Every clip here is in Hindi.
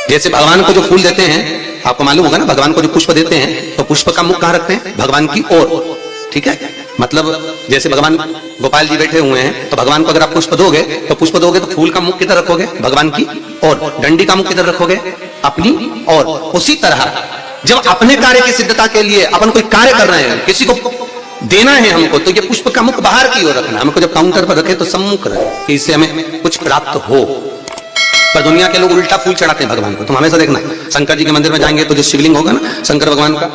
जैसे भगवान को जो फूल देते हैं, आपको मालूम होगा ना, भगवान को जो पुष्प देते हैं तो पुष्प का मुख कहां रखते हैं? भगवान की ओर। ठीक है, मतलब जैसे भगवान गोपाल जी बैठे हुए हैं तो भगवान को अगर आप पुष्प दोगे तो फूल का मुख किधर रखोगे? भगवान की ओर। डंडी का मुख किधर रखोगे? अपनी ओर। उसी तरह जब अपने कार्य की सिद्धता के लिए अपन कोई कार्य कर रहे हैं, किसी को देना है हमको, तो ये पुष्प का मुख बाहर की ओर रखना। हमको जब काउंटर पर रखे तो सम्मुख रहे कि इससे हमें कुछ प्राप्त हो। पर दुनिया के लोग उल्टा फूल चढ़ाते हैं भगवान को। तुम हमेशा देखना, शंकर जी के मंदिर में जाएंगे तो जो शिवलिंग होगा ना शंकर भगवान का,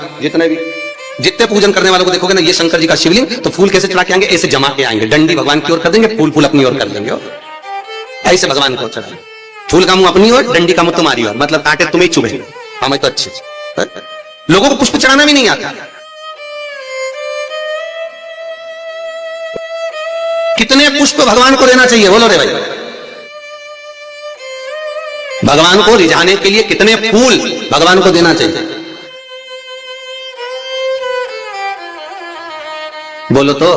जितने पूजन करने वालों को देखोगे ना, ये शंकर जी का शिवलिंग, तो फूल कैसे चढ़ा के आएंगे? ऐसे जमा के आएंगे, डंडी भगवान की ओर कर देंगे, फूल अपनी ओर कर देंगे, और ऐसे भगवान को चढ़ाएंगे। फूल का मुंह अपनी ओर, डंडी का मुंह तुम्हारी ओर, मतलब कांटे तुम्हें चुभे। हमें तो अच्छे लोगों को पुष्प चढ़ाना भी नहीं आता। कितने पुष्प भगवान को देना चाहिए? बोलो रे भाई। भगवान को रिझाने के लिए कितने फूल भगवान को देना चाहिए? बोलो तो।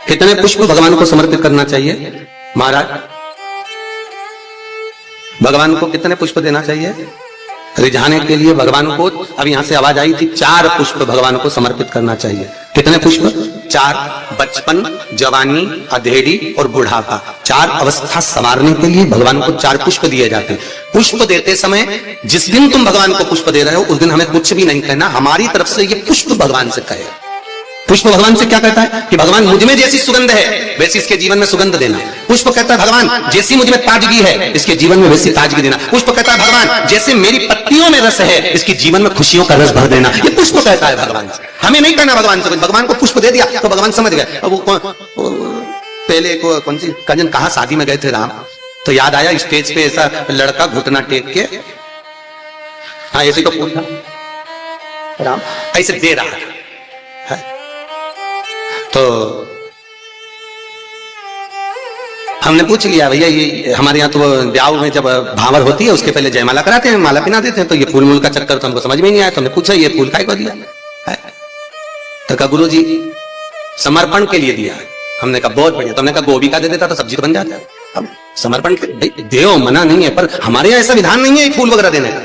कितने पुष्प भगवान को समर्पित करना चाहिए? महाराज, भगवान को कितने पुष्प देना चाहिए रिझाने के लिए? भगवान को, अब यहां से आवाज आई थी, 4 पुष्प भगवान को समर्पित करना चाहिए। कितने पुष्प? 4। बचपन, जवानी, अधेड़ी और बुढ़ापा। 4 अवस्था संवारने के लिए भगवान को 4 पुष्प दिए जाते हैं। पुष्प देते समय, जिस दिन तुम भगवान को पुष्प दे रहे हो उस दिन हमें कुछ भी नहीं कहना, हमारी तरफ से ये पुष्प भगवान से कहे। पुष्प भगवान से क्या कहता है कि भगवान मुझ में जैसी सुगंध है वैसी इसके जीवन में सुगंध देना। पुष्प कहता है भगवान जैसी मुझ में ताजगी है इसके जीवन में वैसी ताजगी देना। पुष्प कहता है भगवान जैसे मेरी पत्तियों में रस है इसके जीवन में खुशियों का रस भर देना। ये पुष्प कहता है भगवान से। हमें नहीं कहना भगवान से। भगवान को पुष्प दे दिया तो भगवान समझ गए। अब पहले को कौन सी कजन कहा शादी में गए थे राम, तो याद आया स्टेज पे ऐसा लड़का घुटना टेक के, हाँ ऐसे तो पूछा राम ऐसे दे रहा है। तो हमने पूछ लिया भैया ये हमारे यहाँ तो ब्याह में जब भावर होती है उसके पहले जयमाला कराते हैं, माला पिना देते हैं, तो ये फूल मूल का चक्कर तो हमको समझ में नहीं आया। तो हमने पूछा ये फूल काय को दिया है? तो कहा गुरु जी समर्पण के लिए दिया है। हमने कहा बहुत बढ़िया। तो हमने कहा गोभी का दे देता तो सब्जी तो बन जाता है। अब समर्पण देव मना नहीं है, पर हमारे यहाँ ऐसा विधान नहीं है फूल वगैरह देने का।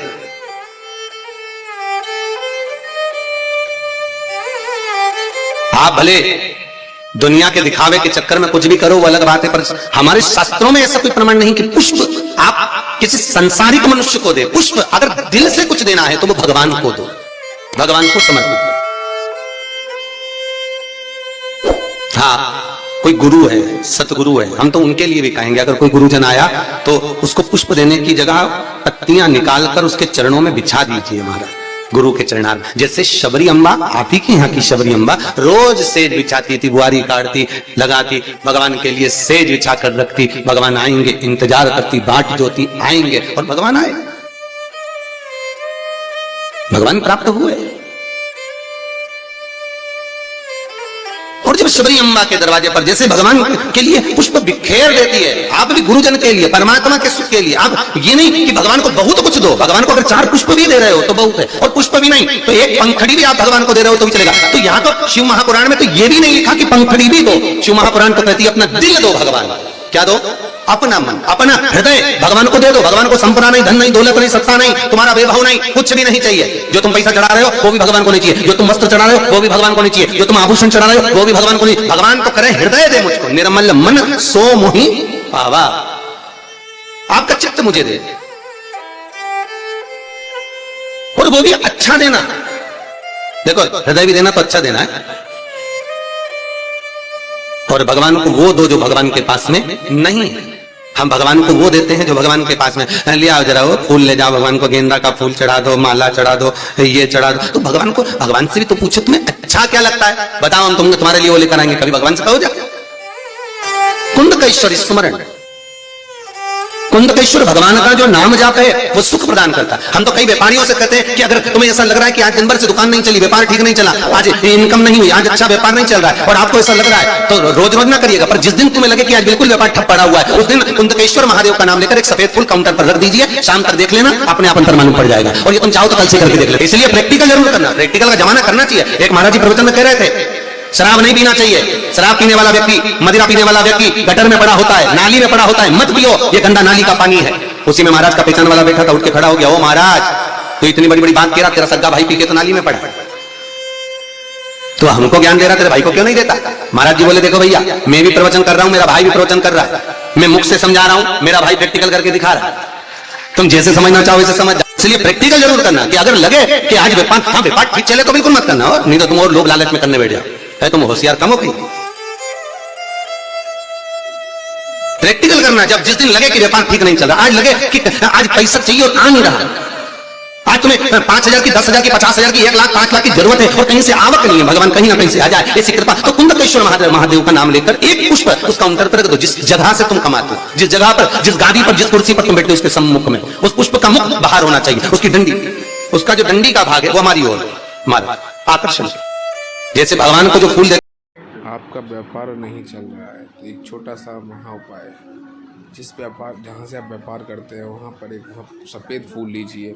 आप भले दुनिया के दिखावे के चक्कर में कुछ भी करो वो अलग बात है, पर हमारे शास्त्रों में ऐसा कोई प्रमाण नहीं कि पुष्प आप किसी संसारिक मनुष्य को दे। पुष्प अगर दिल से कुछ देना है तो वो भगवान को दो, भगवान को समर्पित करो। हाँ कोई गुरु है, सतगुरु है, हम तो उनके लिए भी कहेंगे अगर कोई गुरुजन आया तो उसको पुष्प देने की जगह पत्तियां निकालकर उसके चरणों में बिछा दीजिए महाराज, गुरु के चरणार। जैसे शबरी अम्बा, आप ही की यहाँ की शबरी अम्बा रोज सेज बिछाती थी, बुआरी काटती, लगाती, भगवान के लिए सेज बिछा कर रखती। भगवान आएंगे इंतजार करती, बाट जोती, आएंगे और भगवान आए, भगवान प्राप्त हुए। और जब शबरी अम्बा के दरवाजे पर जैसे भगवान के लिए पुष्प बिखेर देती है, आप भी गुरुजन के लिए, परमात्मा के सुख के लिए। आप ये नहीं कि भगवान को बहुत कुछ दो, भगवान को अगर 4 पुष्प भी दे रहे हो तो बहुत है, और पुष्प भी नहीं तो एक पंखड़ी भी आप भगवान को दे रहे हो तो भी चलेगा। तो यहाँ तो शिव महापुराण में तो ये भी नहीं लिखा कि पंखड़ी भी दो। शिव महापुराण तो कहती है अपना दिल दो भगवान। क्या दो? अपना मन, अपना हृदय भगवान को दे दो। भगवान को संपदा नहीं, धन नहीं, दौलत नहीं, सत्ता नहीं, तुम्हारा वैभव नहीं, कुछ भी नहीं चाहिए। जो तुम पैसा चढ़ा रहे हो वो भी भगवान को नहीं चाहिए, जो तुम वस्त्र चढ़ा रहे हो वो भी भगवान को नहीं चाहिए, जो तुम आभूषण चढ़ा रहे हो वो भी भगवान को नहीं। भगवान को करे हृदय दे मुझको, निर्मल मन सो मोहि पावा, आपका चित्त मुझे दे, और वो भी अच्छा देना। देखो हृदय भी देना तो अच्छा देना है, और भगवान को वो दो जो भगवान के पास में नहीं है। हम भगवान को वो देते हैं जो भगवान के पास में। ले आओ जरा वो फूल ले जाओ, भगवान को गेंदा का फूल चढ़ा दो, माला चढ़ा दो, ये चढ़ा दो। तो भगवान को, भगवान से भी तो पूछो तुम्हें अच्छा क्या लगता है, बताओ हम तुमने तुम्हारे लिए वो लेकर आएंगे। कभी भगवान से कहो जा कुंदकेश्वर स्मरण, कुंदकेश्वर भगवान का जो नाम जाप है वो सुख प्रदान करता है। हम तो कई व्यापारियों से कहते हैं कि अगर तुम्हें ऐसा लग रहा है कि आज दिन भर से दुकान नहीं चली, व्यापार ठीक नहीं चला, आज इनकम नहीं हुई, आज अच्छा व्यापार नहीं चल रहा है, और आपको ऐसा लग रहा है तो रोज रोज ना करिएगा, पर जिस दिन तुम्हें लगे कि आज बिल्कुल व्यापार ठप पड़ा हुआ है उस दिन कुंदकेश्वर महादेव का नाम लेकर एक सफेद फूल काउंटर पर रख दीजिए, शाम तक देख लेना, अपने आप अंतर मालूम पड़ जाएगा। और ये तुम चाहो तो कल से करके देख लेना। इसलिए प्रैक्टिकल जरूर करना, प्रैक्टिकल का जमाना करना चाहिए। एक महाराज जी प्रवचन में कह रहे थे शराब नहीं पीना चाहिए, शराब पीने वाला व्यक्ति, मदिरा पीने वाला व्यक्ति गटर में पड़ा होता है, नाली में पड़ा होता है, मत पियो, ये गंदा नाली का पानी है। उसी में महाराज का पहचान वाला बैठा था, उठ के खड़ा हो गया, ओ महाराज तो इतनी बड़ी बड़ी बात कह रहा, तेरा सग्गा भाई पी के तो नाली में पड़ा, तो हमको ज्ञान दे रहा, तेरे भाई को क्यों नहीं देता? महाराज जी बोले देखो भैया, मैं भी प्रवचन कर रहा हूं, मेरा भाई भी प्रवचन कर रहा है, मैं मुख से समझा रहा हूं, मेरा भाई प्रैक्टिकल करके दिखा रहा है, तुम जैसे समझना चाहो वैसे समझ जाओ। इसलिए प्रैक्टिकल जरूर करना, कि अगर लगे कि आज व्यापार, हाँ व्यापार ठीक चले तो बिल्कुल मत करना, और नहीं तो तुम और लोग लालच में करने बैठ जाओ, है तुम होशियार कम हो की। प्रैक्टिकल करना, जब जिस दिन लगे कि व्यापार ठीक नहीं चल रहा, आज लगे कि आज पैसा चाहिए और आ नहीं रहा, आज तुम्हें 5,000 की, 10,000 की, 50,000 की, 1 लाख 5 लाख की जरूरत है और कहीं से आवक नहीं है, भगवान कहीं ना कहीं से आ जाए ऐसी कृपा, तो कुंदकेश्वर महादेव का नाम लेकर एक पुष्प उस काउंटर पर रख दो, जिस जगह से तुम कमाते हो, जिस जगह पर, जिस गादी पर, जिस कुर्सी पर तुम बैठे हो, उसके सम्मुख में उस पुष्प का मुख बाहर होना चाहिए, उसकी डंडी, उसका जो डंडी का भाग है वो हमारी ओर, हमारा आकर्षण। जैसे भगवान को जो फूल दे, आपका व्यापार नहीं चल रहा है तो एक छोटा सा महा उपाय है, जहाँ से आप व्यापार करते हैं वहाँ पर एक सफ़ेद फूल लीजिए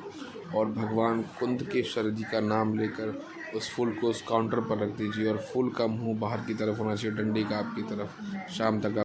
और भगवान कुंदकेश्वर जी का नाम लेकर उस फूल को उस काउंटर पर रख दीजिए और फूल का मुंह बाहर की तरफ होना चाहिए, डंडी का आपकी तरफ। शाम तक